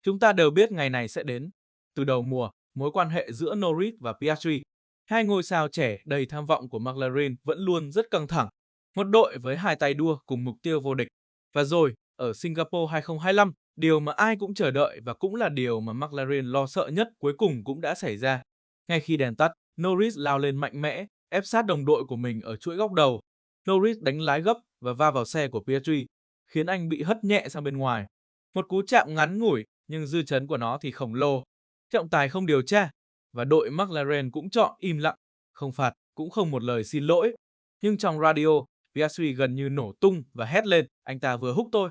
Chúng ta đều biết ngày này sẽ đến. Từ đầu mùa, mối quan hệ giữa Norris và Piastri, hai ngôi sao trẻ đầy tham vọng của McLaren vẫn luôn rất căng thẳng. Một đội với hai tay đua cùng mục tiêu vô địch. Và rồi, ở Singapore 2025, điều mà ai cũng chờ đợi và cũng là điều mà McLaren lo sợ nhất cuối cùng cũng đã xảy ra. Ngay khi đèn tắt, Norris lao lên mạnh mẽ, ép sát đồng đội của mình ở chuỗi góc đầu. Norris đánh lái gấp và va vào xe của Piastri, khiến anh bị hất nhẹ sang bên ngoài. Một cú chạm ngắn ngủi, nhưng dư chấn của nó thì khổng lồ. Trọng tài không điều tra, và đội McLaren cũng chọn im lặng, không phạt, cũng không một lời xin lỗi. Nhưng trong radio, Piastri gần như nổ tung và hét lên, anh ta vừa húc tôi.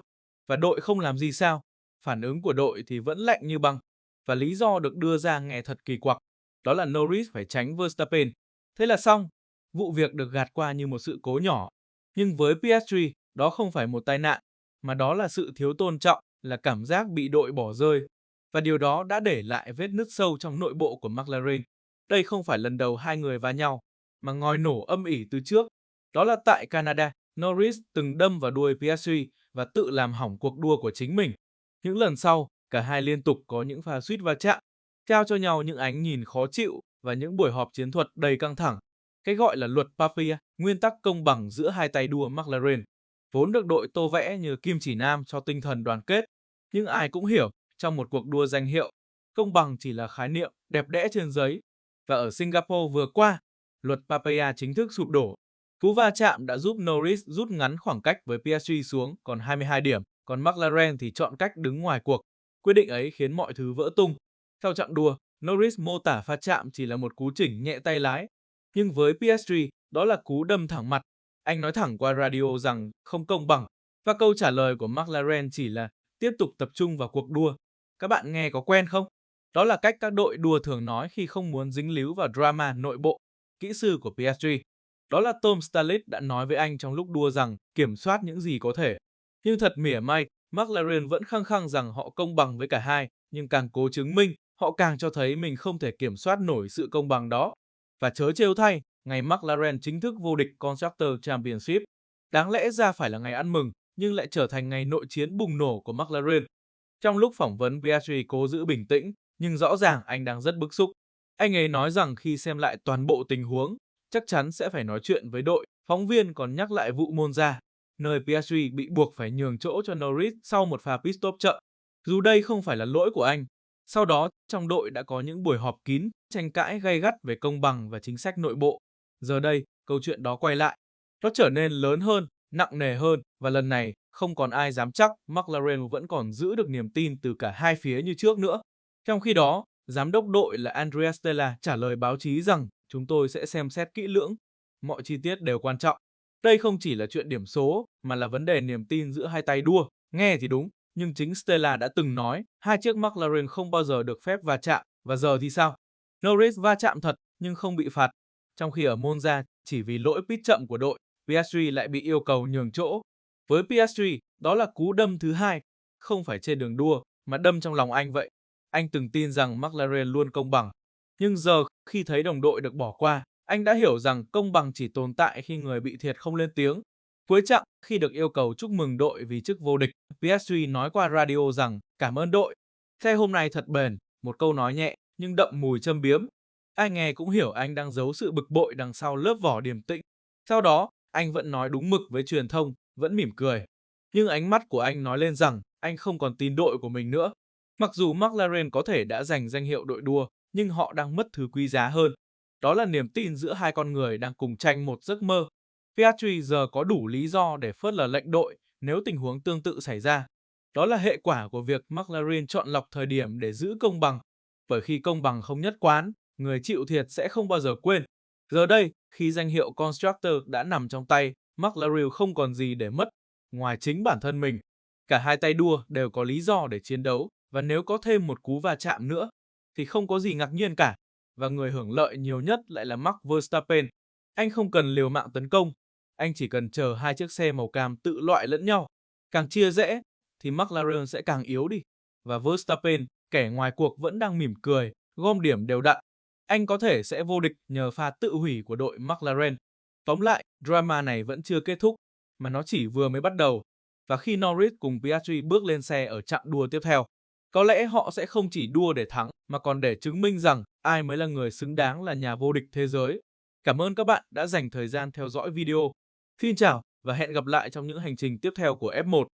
Và đội không làm gì sao. Phản ứng của đội thì vẫn lạnh như băng. Và lý do được đưa ra nghe thật kỳ quặc. Đó là Norris phải tránh Verstappen. Thế là xong. Vụ việc được gạt qua như một sự cố nhỏ. Nhưng với Piastri, đó không phải một tai nạn, mà đó là sự thiếu tôn trọng, là cảm giác bị đội bỏ rơi. Và điều đó đã để lại vết nứt sâu trong nội bộ của McLaren. Đây không phải lần đầu hai người va nhau, mà ngòi nổ âm ỉ từ trước. Đó là tại Canada, Norris từng đâm vào đuôi Piastri và tự làm hỏng cuộc đua của chính mình. Những lần sau, cả hai liên tục có những pha suýt va chạm, trao cho nhau những ánh nhìn khó chịu và những buổi họp chiến thuật đầy căng thẳng. Cái gọi là luật Papia, nguyên tắc công bằng giữa hai tay đua McLaren, vốn được đội tô vẽ như kim chỉ nam cho tinh thần đoàn kết. Nhưng ai cũng hiểu, trong một cuộc đua danh hiệu, công bằng chỉ là khái niệm đẹp đẽ trên giấy. Và ở Singapore vừa qua, luật Papaya chính thức sụp đổ. Cú va chạm đã giúp Norris rút ngắn khoảng cách với Piastri xuống còn 22 điểm, còn McLaren thì chọn cách đứng ngoài cuộc. Quyết định ấy khiến mọi thứ vỡ tung. Sau chặng đua, Norris mô tả pha chạm chỉ là một cú chỉnh nhẹ tay lái. Nhưng với Piastri, đó là cú đâm thẳng mặt. Anh nói thẳng qua radio rằng không công bằng. Và câu trả lời của McLaren chỉ là tiếp tục tập trung vào cuộc đua. Các bạn nghe có quen không? Đó là cách các đội đua thường nói khi không muốn dính líu vào drama nội bộ. Kỹ sư của Piastri, đó là Tom Stallis đã nói với anh trong lúc đua rằng kiểm soát những gì có thể. Nhưng thật mỉa mai, McLaren vẫn khăng khăng rằng họ công bằng với cả hai, nhưng càng cố chứng minh, họ càng cho thấy mình không thể kiểm soát nổi sự công bằng đó. Và trớ trêu thay, ngày McLaren chính thức vô địch Constructor Championship, đáng lẽ ra phải là ngày ăn mừng, nhưng lại trở thành ngày nội chiến bùng nổ của McLaren. Trong lúc phỏng vấn, Piastri cố giữ bình tĩnh, nhưng rõ ràng anh đang rất bức xúc. Anh ấy nói rằng khi xem lại toàn bộ tình huống, chắc chắn sẽ phải nói chuyện với đội. Phóng viên còn nhắc lại vụ Monza, nơi Piastri bị buộc phải nhường chỗ cho Norris sau một pha pit stop chậm. Dù đây không phải là lỗi của anh. Sau đó, trong đội đã có những buổi họp kín, tranh cãi gay gắt về công bằng và chính sách nội bộ. Giờ đây, câu chuyện đó quay lại. Nó trở nên lớn hơn, nặng nề hơn, và lần này không còn ai dám chắc McLaren vẫn còn giữ được niềm tin từ cả hai phía như trước nữa. Trong khi đó, giám đốc đội là Andrea Stella trả lời báo chí rằng chúng tôi sẽ xem xét kỹ lưỡng. Mọi chi tiết đều quan trọng. Đây không chỉ là chuyện điểm số, mà là vấn đề niềm tin giữa hai tay đua. Nghe thì đúng, nhưng chính Stella đã từng nói hai chiếc McLaren không bao giờ được phép va chạm, và giờ thì sao? Norris va chạm thật, nhưng không bị phạt. Trong khi ở Monza, chỉ vì lỗi pit chậm của đội, Piastri lại bị yêu cầu nhường chỗ. Với Piastri, đó là cú đâm thứ hai, không phải trên đường đua, mà đâm trong lòng anh vậy. Anh từng tin rằng McLaren luôn công bằng. Nhưng giờ, khi thấy đồng đội được bỏ qua, anh đã hiểu rằng công bằng chỉ tồn tại khi người bị thiệt không lên tiếng. Cuối chặng, khi được yêu cầu chúc mừng đội vì chức vô địch, Piastri nói qua radio rằng cảm ơn đội. Xe hôm nay thật bền, một câu nói nhẹ, nhưng đậm mùi châm biếm. Ai nghe cũng hiểu anh đang giấu sự bực bội đằng sau lớp vỏ điềm tĩnh. Sau đó, anh vẫn nói đúng mực với truyền thông, vẫn mỉm cười. Nhưng ánh mắt của anh nói lên rằng anh không còn tin đội của mình nữa. Mặc dù McLaren có thể đã giành danh hiệu đội đua, nhưng họ đang mất thứ quý giá hơn. Đó là niềm tin giữa hai con người đang cùng tranh một giấc mơ. Piastri giờ có đủ lý do để phớt lờ lệnh đội nếu tình huống tương tự xảy ra. Đó là hệ quả của việc McLaren chọn lọc thời điểm để giữ công bằng. Bởi khi công bằng không nhất quán, người chịu thiệt sẽ không bao giờ quên. Giờ đây, khi danh hiệu Constructor đã nằm trong tay, McLaren không còn gì để mất, ngoài chính bản thân mình. Cả hai tay đua đều có lý do để chiến đấu, và nếu có thêm một cú va chạm nữa, thì không có gì ngạc nhiên cả. Và người hưởng lợi nhiều nhất lại là Max Verstappen. Anh không cần liều mạng tấn công, anh chỉ cần chờ hai chiếc xe màu cam tự loại lẫn nhau. Càng chia rẽ, thì McLaren sẽ càng yếu đi. Và Verstappen, kẻ ngoài cuộc vẫn đang mỉm cười, gom điểm đều đặn. Anh có thể sẽ vô địch nhờ pha tự hủy của đội McLaren. Tóm lại, drama này vẫn chưa kết thúc, mà nó chỉ vừa mới bắt đầu. Và khi Norris cùng Piastri bước lên xe ở chặng đua tiếp theo, Có lẽ họ sẽ không chỉ đua để thắng, mà còn để chứng minh rằng ai mới là người xứng đáng là nhà vô địch thế giới. Cảm ơn các bạn đã dành thời gian theo dõi video. Xin chào và hẹn gặp lại trong những hành trình tiếp theo của F1.